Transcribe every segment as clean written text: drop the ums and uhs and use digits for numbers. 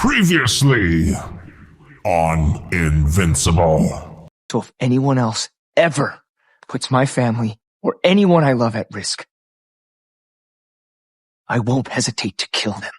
Previously on Invincible. So if anyone else ever puts my family or anyone I love at risk, I won't hesitate to kill them.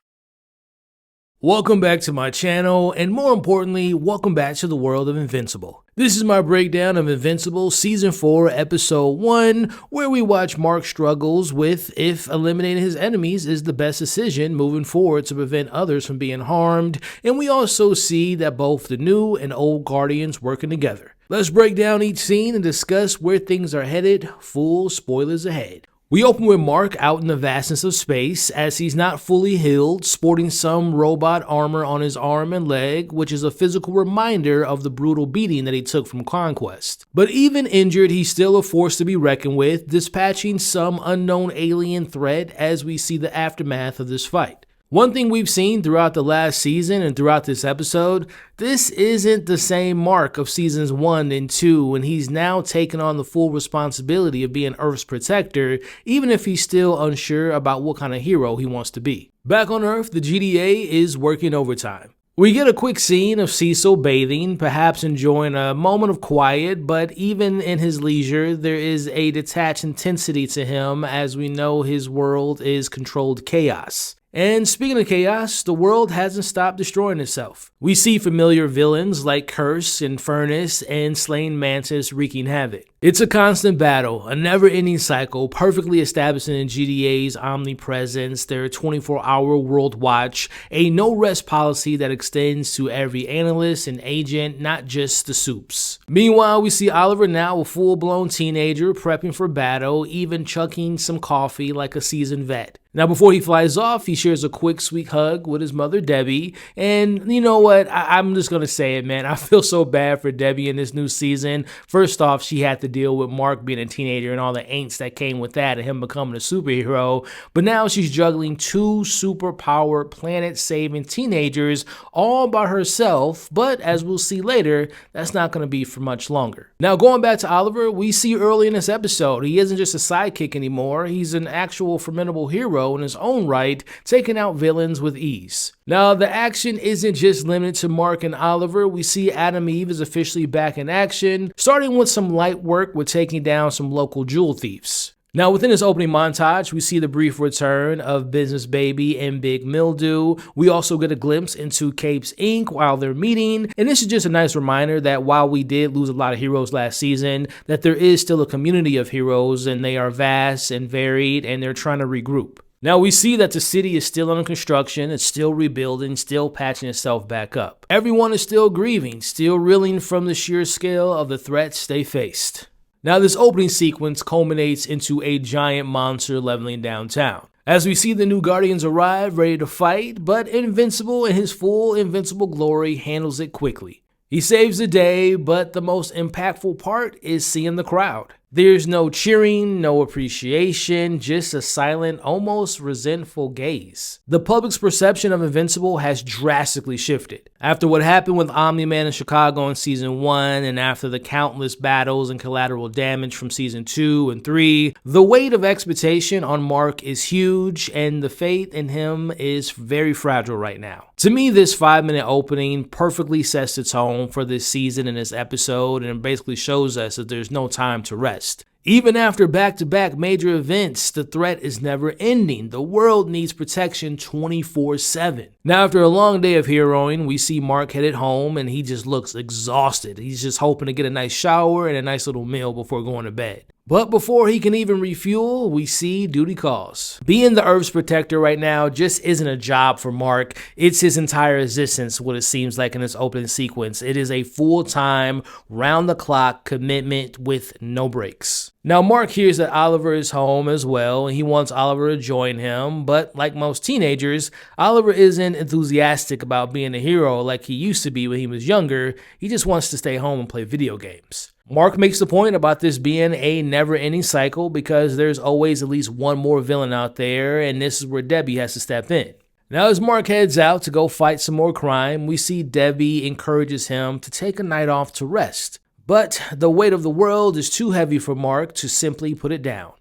Welcome back to my channel, and more importantly, welcome back to the world of Invincible. This is my breakdown of Invincible Season 4, Episode 1, where we watch Mark struggles with if eliminating his enemies is the best decision moving forward to prevent others from being harmed, and we also see that both the new and old Guardians working together. Let's break down each scene and discuss where things are headed, full spoilers ahead. We open with Mark out in the vastness of space as he's not fully healed, sporting some robot armor on his arm and leg, which is a physical reminder of the brutal beating that he took from Conquest. But even injured, he's still a force to be reckoned with, dispatching some unknown alien threat as we see the aftermath of this fight. One thing we've seen throughout the last season and throughout this episode, this isn't the same Mark of seasons 1 and 2, and he's now taken on the full responsibility of being Earth's protector, even if he's still unsure about what kind of hero he wants to be. Back on Earth, the GDA is working overtime. We get a quick scene of Cecil bathing, perhaps enjoying a moment of quiet, but even in his leisure, there is a detached intensity to him as we know his world is controlled chaos. And speaking of chaos, the world hasn't stopped destroying itself. We see familiar villains like Curse and Furnace and Slain Mantis wreaking havoc. It's a constant battle, a never-ending cycle, perfectly establishing in GDA's omnipresence, their 24-hour world watch, a no-rest policy that extends to every analyst and agent, not just the soups. Meanwhile, we see Oliver now a full-blown teenager prepping for battle, even chucking some coffee like a seasoned vet. Now, before he flies off, he shares a quick, sweet hug with his mother, Debbie. And you know what? I'm just going to say it, man. I feel so bad for Debbie in this new season. First off, she had to deal with Mark being a teenager and all the angst that came with that and him becoming a superhero. But now she's juggling two superpowered, planet-saving teenagers all by herself. But as we'll see later, that's not going to be for much longer. Now, going back to Oliver, we see early in this episode, he isn't just a sidekick anymore. He's an actual formidable hero in his own right, taking out villains with ease. Now, the action isn't just limited to Mark and Oliver. We see Adam Eve is officially back in action, starting with some light work with taking down some local jewel thieves. Now, within this opening montage, we see the brief return of Business Baby and Big Mildew. We also get a glimpse into Capes Inc. while they're meeting, and this is just a nice reminder that while we did lose a lot of heroes last season, that there is still a community of heroes, and they are vast and varied, and they're trying to regroup. Now we see that the city is still under construction, it's still rebuilding, still patching itself back up. Everyone is still grieving, still reeling from the sheer scale of the threats they faced. Now this opening sequence culminates into a giant monster leveling downtown. As we see the new Guardians arrive, ready to fight, but Invincible in his full Invincible glory handles it quickly. He saves the day, but the most impactful part is seeing the crowd. There's no cheering, no appreciation, just a silent, almost resentful gaze. The public's perception of Invincible has drastically shifted. After what happened with Omni-Man in Chicago in Season 1, and after the countless battles and collateral damage from Season 2 and 3, the weight of expectation on Mark is huge, and the faith in him is very fragile right now. To me, this 5-minute opening perfectly sets the tone for this season and this episode, and basically shows us that there's no time to rest. Even after back-to-back major events, the threat is never ending. The world needs protection 24/7. Now, after a long day of heroing, we see Mark headed home and he just looks exhausted. He's just hoping to get a nice shower and a nice little meal before going to bed. But before he can even refuel, we see duty calls. Being the Earth's protector right now just isn't a job for Mark. It's his entire existence, what it seems like in this opening sequence. It is a full-time, round-the-clock commitment with no breaks. Now, Mark hears that Oliver is home as well, and he wants Oliver to join him, but like most teenagers, Oliver isn't enthusiastic about being a hero like he used to be when he was younger. He just wants to stay home and play video games. Mark makes the point about this being a never-ending cycle because there's always at least one more villain out there, and this is where Debbie has to step in. Now, as Mark heads out to go fight some more crime, we see Debbie encourages him to take a night off to rest. But the weight of the world is too heavy for Mark to simply put it down.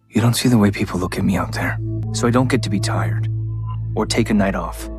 You don't see the way people look at me out there, so I don't get to be tired or take a night off.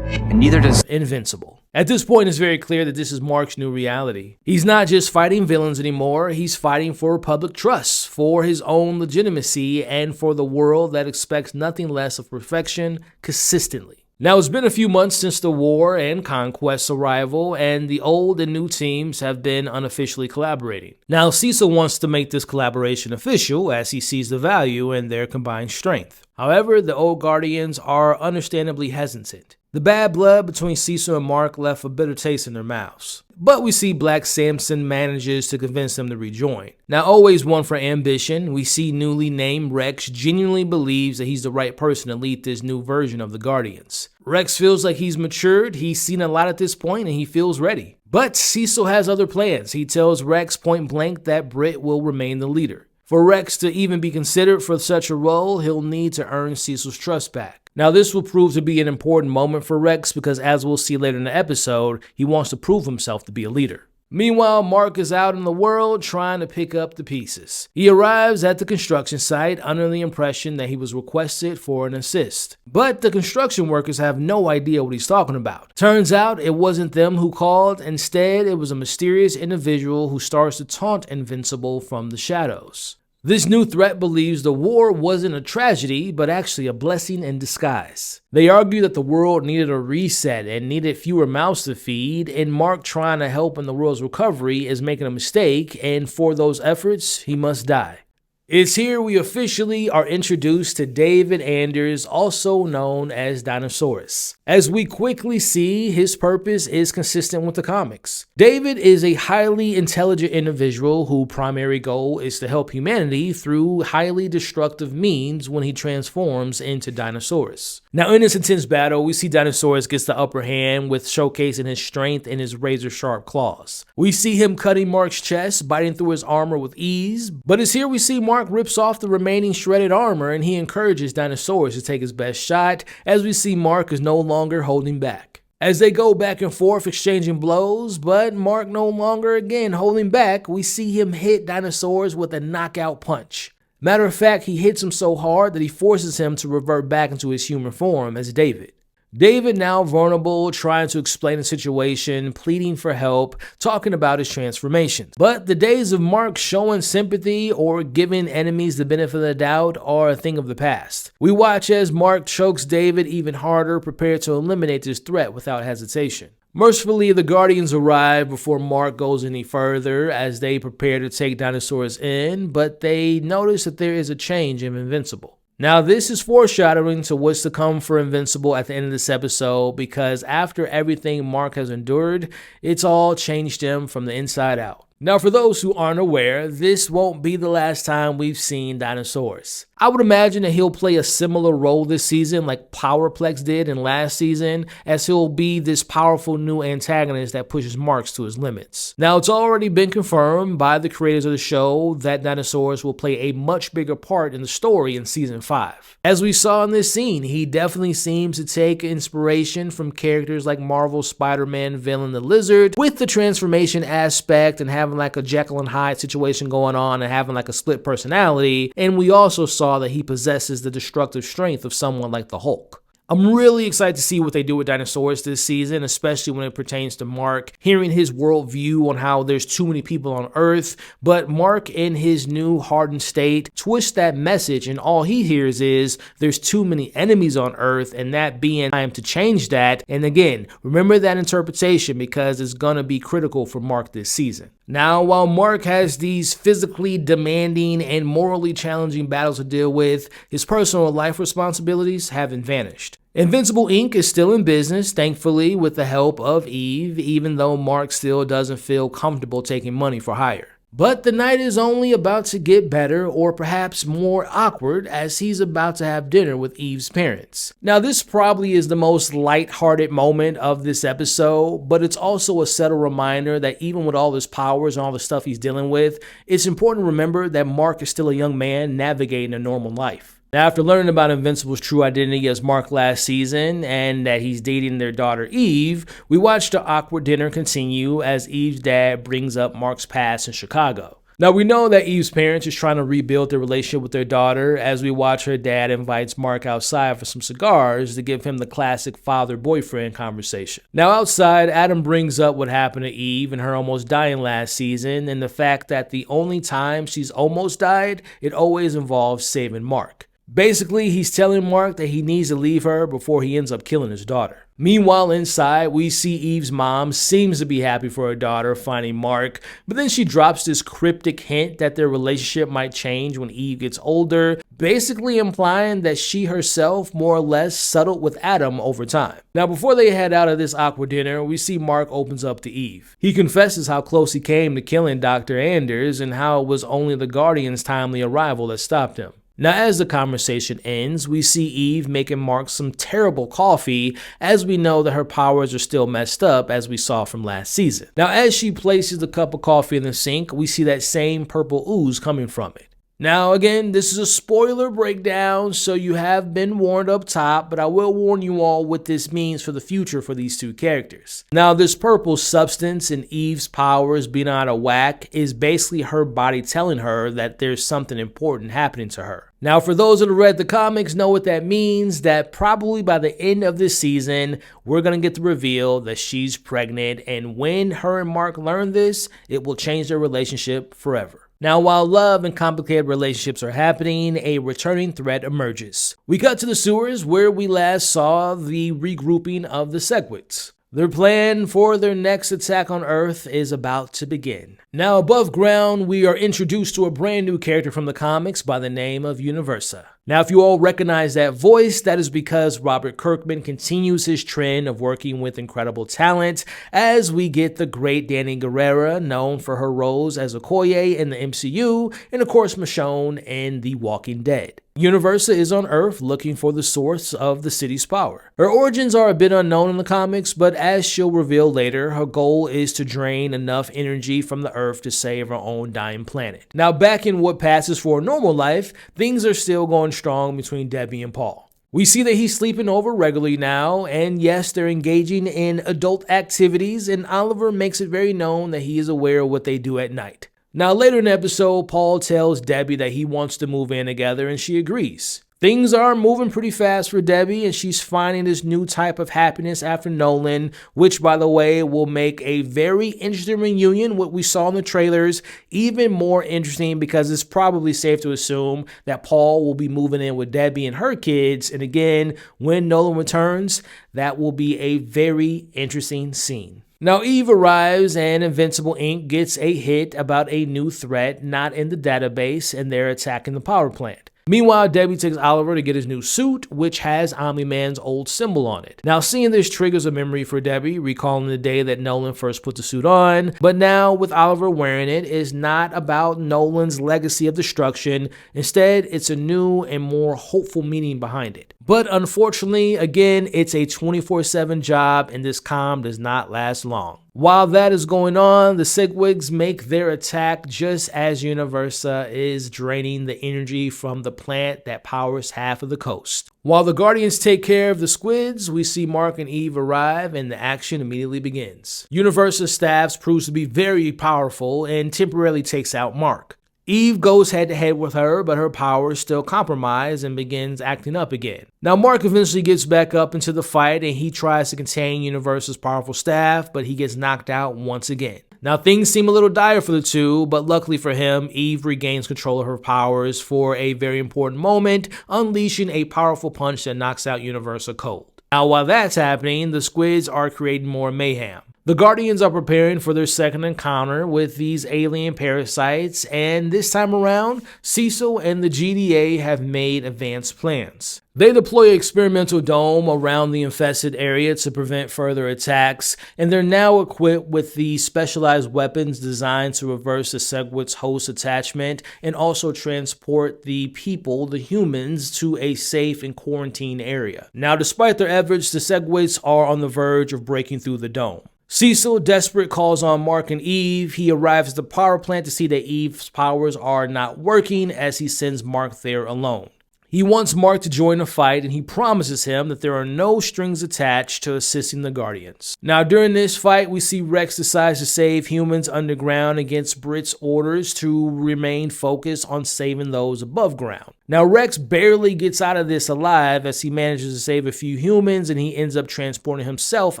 and neither does Invincible. At this point, it's very clear that this is Mark's new reality. He's not just fighting villains anymore, he's fighting for public trust, for his own legitimacy, and for the world that expects nothing less of perfection consistently. Now, it's been a few months since the War and Conquest's arrival, and the old and new teams have been unofficially collaborating. Now, Cecil wants to make this collaboration official as he sees the value in their combined strength. However, the old Guardians are understandably hesitant. The bad blood between Cecil and Mark left a bitter taste in their mouths. But we see Black Samson manages to convince them to rejoin. Now, always one for ambition, we see newly named Rex genuinely believes that he's the right person to lead this new version of the Guardians. Rex feels like he's matured, he's seen a lot at this point, and he feels ready. But Cecil has other plans. He tells Rex point blank that Britt will remain the leader. For Rex to even be considered for such a role, he'll need to earn Cecil's trust back. Now, this will prove to be an important moment for Rex because, as we'll see later in the episode, he wants to prove himself to be a leader. Meanwhile, Mark is out in the world trying to pick up the pieces. He arrives at the construction site under the impression that he was requested for an assist. But the construction workers have no idea what he's talking about. Turns out it wasn't them who called. Instead, it was a mysterious individual who starts to taunt Invincible from the shadows. This new threat believes the war wasn't a tragedy, but actually a blessing in disguise. They argue that the world needed a reset and needed fewer mouths to feed, and Mark trying to help in the world's recovery is making a mistake, and for those efforts, he must die. It's here we officially are introduced to David Anders, also known as Dinosaurus. As we quickly see, his purpose is consistent with the comics. David is a highly intelligent individual whose primary goal is to help humanity through highly destructive means when he transforms into Dinosaurus. Now, in this intense battle, we see Dinosaurus gets the upper hand with showcasing his strength and his razor-sharp claws. We see him cutting Mark's chest, biting through his armor with ease, but it's here we see Mark rips off the remaining shredded armor and he encourages Dinosaurus to take his best shot as we see Mark is no longer holding back. As they go back and forth exchanging blows, but Mark no longer again holding back, we see him hit Dinosaurus with a knockout punch. Matter of fact, he hits him so hard that he forces him to revert back into his human form as David. David, now vulnerable, trying to explain the situation, pleading for help, talking about his transformation. But the days of Mark showing sympathy or giving enemies the benefit of the doubt are a thing of the past. We watch as Mark chokes David even harder, prepared to eliminate this threat without hesitation. Mercifully, the Guardians arrive before Mark goes any further as they prepare to take Dinosaurus in, but they notice that there is a change in Invincible. Now, this is foreshadowing to what's to come for Invincible at the end of this episode, because after everything Mark has endured, it's all changed him from the inside out. Now, for those who aren't aware, this won't be the last time we've seen Dinosaurus. I would imagine that he'll play a similar role this season like Powerplex did in last season, as he'll be this powerful new antagonist that pushes Marks to his limits. Now, it's already been confirmed by the creators of the show that Dinosaurus will play a much bigger part in the story in Season 5. As we saw in this scene, he definitely seems to take inspiration from characters like Marvel's Spider-Man villain the Lizard, with the transformation aspect and having like a Jekyll and Hyde situation going on and having like a split personality, and we also saw that he possesses the destructive strength of someone like the Hulk. I'm really excited to see what they do with Dinosaurus this season, especially when it pertains to Mark, hearing his worldview on how there's too many people on Earth, but Mark in his new hardened state twists that message and all he hears is there's too many enemies on Earth, and that being time to change that. And again, remember that interpretation because it's going to be critical for Mark this season. Now, while Mark has these physically demanding and morally challenging battles to deal with, his personal life responsibilities haven't vanished. Invincible Inc. is still in business, thankfully, with the help of Eve, even though Mark still doesn't feel comfortable taking money for hire. But the night is only about to get better, or perhaps more awkward, as he's about to have dinner with Eve's parents. Now, this probably is the most lighthearted moment of this episode, but it's also a subtle reminder that even with all his powers and all the stuff he's dealing with, it's important to remember that Mark is still a young man navigating a normal life. Now, after learning about Invincible's true identity as Mark last season and that he's dating their daughter Eve, we watch the awkward dinner continue as Eve's dad brings up Mark's past in Chicago. Now, we know that Eve's parents is trying to rebuild their relationship with their daughter as we watch her dad invites Mark outside for some cigars to give him the classic father-boyfriend conversation. Now, outside, Adam brings up what happened to Eve and her almost dying last season, and the fact that the only time she's almost died, it always involves saving Mark. Basically, he's telling Mark that he needs to leave her before he ends up killing his daughter. Meanwhile, inside, we see Eve's mom seems to be happy for her daughter finding Mark, but then she drops this cryptic hint that their relationship might change when Eve gets older, basically implying that she herself more or less settled with Adam over time. Now, before they head out of this awkward dinner, we see Mark opens up to Eve. He confesses how close he came to killing Dr. Anders and how it was only the Guardian's timely arrival that stopped him. Now, as the conversation ends, we see Eve making Mark some terrible coffee, as we know that her powers are still messed up, as we saw from last season. Now, as she places the cup of coffee in the sink, we see that same purple ooze coming from it. Now, again, this is a spoiler breakdown, so you have been warned up top, but I will warn you all what this means for the future for these two characters. Now, this purple substance in Eve's powers being out of whack is basically her body telling her that there's something important happening to her. Now, for those that have read the comics know what that means, that probably by the end of this season, we're going to get the reveal that she's pregnant, and when her and Mark learn this, it will change their relationship forever. Now, while love and complicated relationships are happening, a returning threat emerges. We cut to the sewers where we last saw the regrouping of the Segwits. Their plan for their next attack on Earth is about to begin. Now, above ground, we are introduced to a brand new character from the comics by the name of Universa. Now, if you all recognize that voice, that is because Robert Kirkman continues his trend of working with incredible talent, as we get the great Danny Guerrera, known for her roles as Okoye in the MCU, and of course Michonne in The Walking Dead. Universa is on Earth looking for the source of the city's power. Her origins are a bit unknown in the comics, but as she'll reveal later, her goal is to drain enough energy from the Earth to save her own dying planet. Now, back in what passes for a normal life, things are still going strong between Debbie and Paul. We see that he's sleeping over regularly now, and yes, they're engaging in adult activities, and Oliver makes it very known that he is aware of what they do at night. Now, later in the episode, Paul tells Debbie that he wants to move in together, and she agrees. Things are moving pretty fast for Debbie, and she's finding this new type of happiness after Nolan, which, by the way, will make a very interesting reunion, what we saw in the trailers, even more interesting because it's probably safe to assume that Paul will be moving in with Debbie and her kids, and again, when Nolan returns, that will be a very interesting scene. Now, Eve arrives and Invincible Inc. gets a hit about a new threat not in the database, and they're attacking the power plant. Meanwhile, Debbie takes Oliver to get his new suit, which has Omni-Man's old symbol on it. Now, seeing this triggers a memory for Debbie, recalling the day that Nolan first put the suit on. But now, with Oliver wearing it, it's not about Nolan's legacy of destruction. Instead, it's a new and more hopeful meaning behind it. But unfortunately, again, it's a 24/7 job, and this calm does not last long. While that is going on, the Segwigs make their attack just as Universa is draining the energy from the plant that powers half of the coast. While the Guardians take care of the squids, we see Mark and Eve arrive and the action immediately begins. Universa's staff proves to be very powerful and temporarily takes out Mark. Eve goes head-to-head with her, but her powers still compromise and begins acting up again. Now, Mark eventually gets back up into the fight, and he tries to contain Universa's powerful staff, but he gets knocked out once again. Now, things seem a little dire for the two, but luckily for him, Eve regains control of her powers for a very important moment, unleashing a powerful punch that knocks out Universa cold. Now, while that's happening, the squids are creating more mayhem. The Guardians are preparing for their second encounter with these alien parasites, and this time around, Cecil and the GDA have made advanced plans. They deploy an experimental dome around the infested area to prevent further attacks, and they're now equipped with the specialized weapons designed to reverse the Segwit's host attachment and also transport the people, the humans, to a safe and quarantine area. Now, despite their efforts, the Segwits are on the verge of breaking through the dome. Cecil, desperate, calls on Mark and Eve. He arrives at the power plant to see that Eve's powers are not working as he sends Mark there alone. He wants Mark to join the fight, and he promises him that there are no strings attached to assisting the Guardians. Now, during this fight, we see Rex decides to save humans underground against Brit's orders to remain focused on saving those above ground. Now, Rex barely gets out of this alive as he manages to save a few humans, and he ends up transporting himself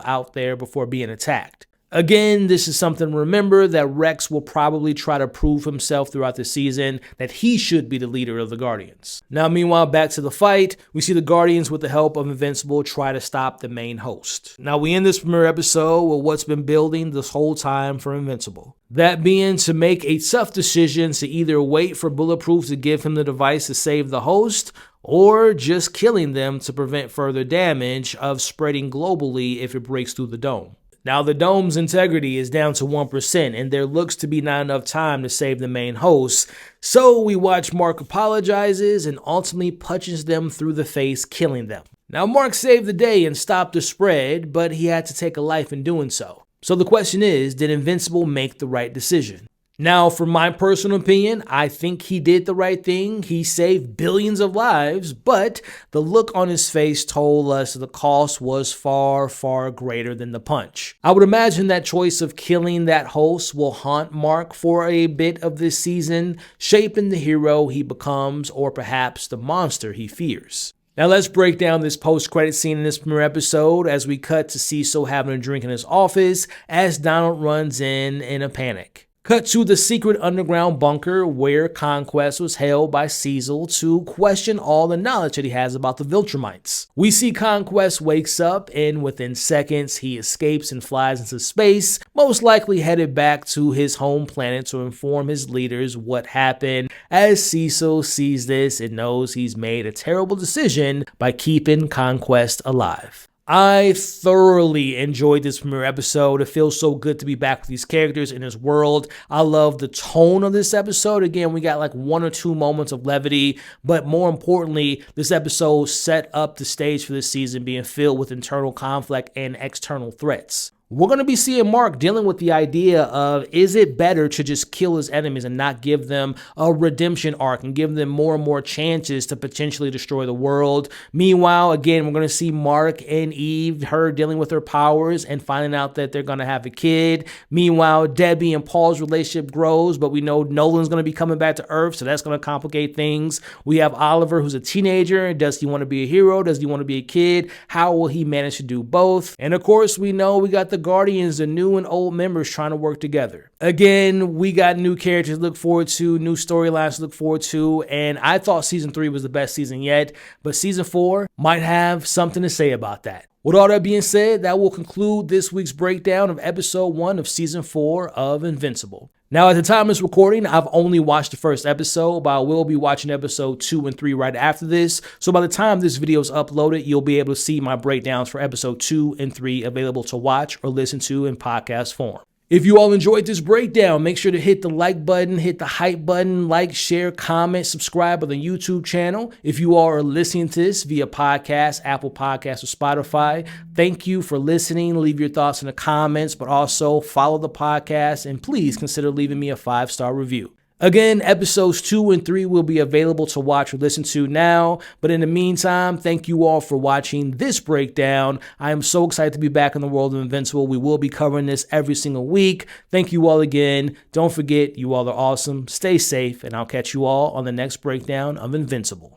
out there before being attacked. Again, this is something to remember that Rex will probably try to prove himself throughout the season that he should be the leader of the Guardians. Now, meanwhile, back to the fight, we see the Guardians with the help of Invincible try to stop the main host. Now, we end this premiere episode with what's been building this whole time for Invincible. That being to make a tough decision to either wait for Bulletproof to give him the device to save the host, or just killing them to prevent further damage of spreading globally if it breaks through the dome. Now, the dome's integrity is down to 1%, and there looks to be not enough time to save the main host, so we watch Mark apologizes and ultimately punches them through the face, killing them. Now, Mark saved the day and stopped the spread, but he had to take a life in doing so. So the question is, did Invincible make the right decision? Now, from my personal opinion, I think he did the right thing. He saved billions of lives, but the look on his face told us the cost was far, far greater than the punch. I would imagine that choice of killing that host will haunt Mark for a bit of this season, shaping the hero he becomes or perhaps the monster he fears. Now let's break down this post-credit scene in this premiere episode as we cut to Cecil having a drink in his office as Donald runs in a panic. Cut to the secret underground bunker where Conquest was held by Cecil to question all the knowledge that he has about the Viltrumites. We see Conquest wakes up and within seconds he escapes and flies into space, most likely headed back to his home planet to inform his leaders what happened. As Cecil sees this and knows he's made a terrible decision by keeping Conquest alive. I thoroughly enjoyed this premiere episode. It feels so good to be back with these characters in this world. I love the tone of this episode. Again, we got like 1 or 2 moments of levity, but more importantly, this episode set up the stage for this season being filled with internal conflict and external threats. We're going to be seeing Mark dealing with the idea of, is it better to just kill his enemies and not give them a redemption arc and give them more and more chances to potentially destroy the world? Meanwhile, again, we're going to see Mark and Eve, her dealing with her powers and finding out that they're going to have a kid. Meanwhile, Debbie and Paul's relationship grows, but we know Nolan's going to be coming back to Earth, so that's going to complicate things. We have Oliver, who's a teenager. Does he want to be a hero? Does he want to be a kid? How will he manage to do both? And of course, we know we got the Guardians, the new and old members trying to work together. Again, we got new characters to look forward to, new storylines to look forward to, and I thought season 3 was the best season yet, but season 4 might have something to say about that. With all that being said, that will conclude this week's breakdown of episode 1 of season 4 of Invincible. Now, at the time of this recording, I've only watched the first episode, but I will be watching episode 2 and 3 right after this. So by the time this video is uploaded, you'll be able to see my breakdowns for episode 2 and 3 available to watch or listen to in podcast form. If you all enjoyed this breakdown, make sure to hit the like button, hit the hype button, like, share, comment, subscribe on the YouTube channel. If you all are listening to this via podcast, Apple Podcasts, or Spotify, thank you for listening. Leave your thoughts in the comments, but also follow the podcast and please consider leaving me a 5-star review. Again, episodes 2 and 3 will be available to watch or listen to now. But in the meantime, thank you all for watching this breakdown. I am so excited to be back in the world of Invincible. We will be covering this every single week. Thank you all again. Don't forget, you all are awesome. Stay safe, and I'll catch you all on the next breakdown of Invincible.